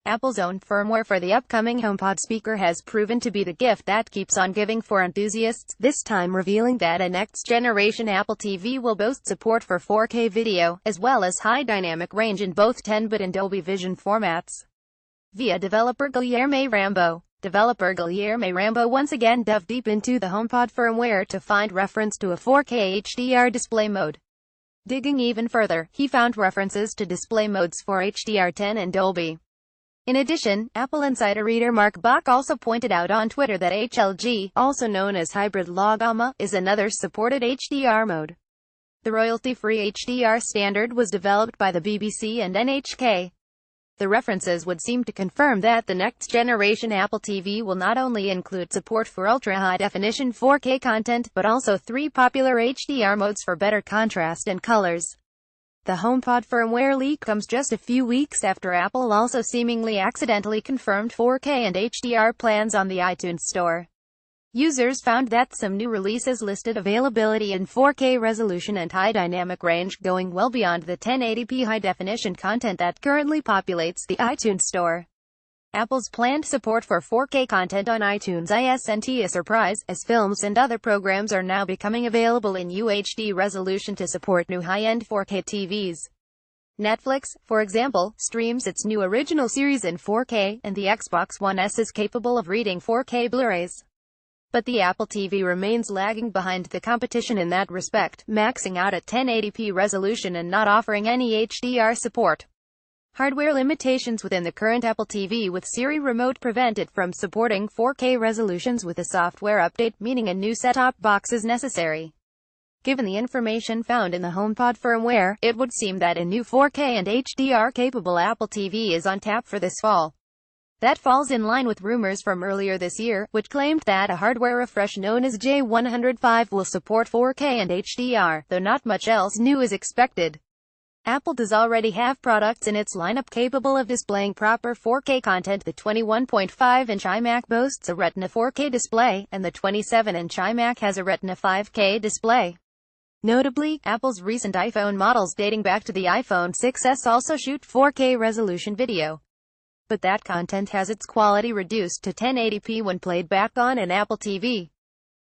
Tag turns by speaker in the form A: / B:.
A: Apple's own firmware for the upcoming HomePod speaker has proven to be the gift that keeps on giving for enthusiasts, this time revealing that a next-generation Apple TV will boast support for 4K video, as well as high dynamic range in both 10-bit and Dolby Vision formats. Via developer Guilherme Rambo. Developer Guilherme Rambo once again dove deep into the HomePod firmware to find reference to a 4K HDR display mode. Digging even further, he found references to display modes for HDR10 and Dolby. In addition, Apple Insider reader Mark Bach also pointed out on Twitter that HLG, also known as Hybrid Log Gamma, is another supported HDR mode. The royalty-free HDR standard was developed by the BBC and NHK. The references would seem to confirm that the next-generation Apple TV will not only include support for ultra-high-definition 4K content, but also 3 popular HDR modes for better contrast and colors. The HomePod firmware leak comes just a few weeks after Apple also seemingly accidentally confirmed 4K and HDR plans on the iTunes Store. Users found that some new releases listed availability in 4K resolution and high dynamic range, going well beyond the 1080p high-definition content that currently populates the iTunes Store. Apple's planned support for 4K content on iTunes isn't a surprise, as films and other programs are now becoming available in UHD resolution to support new high-end 4K TVs. Netflix, for example, streams its new original series in 4K, and the Xbox One S is capable of reading 4K Blu-rays. But the Apple TV remains lagging behind the competition in that respect, maxing out at 1080p resolution and not offering any HDR support. Hardware limitations within the current Apple TV with Siri Remote prevent it from supporting 4K resolutions with a software update, meaning a new set-top box is necessary. Given the information found in the HomePod firmware, it would seem that a new 4K and HDR-capable Apple TV is on tap for this fall. That falls in line with rumors from earlier this year, which claimed that a hardware refresh known as J105 will support 4K and HDR, though not much else new is expected. Apple does already have products in its lineup capable of displaying proper 4K content. The 21.5-inch iMac boasts a Retina 4K display, and the 27-inch iMac has a Retina 5K display. Notably, Apple's recent iPhone models dating back to the iPhone 6s also shoot 4K resolution video. But that content has its quality reduced to 1080p when played back on an Apple TV.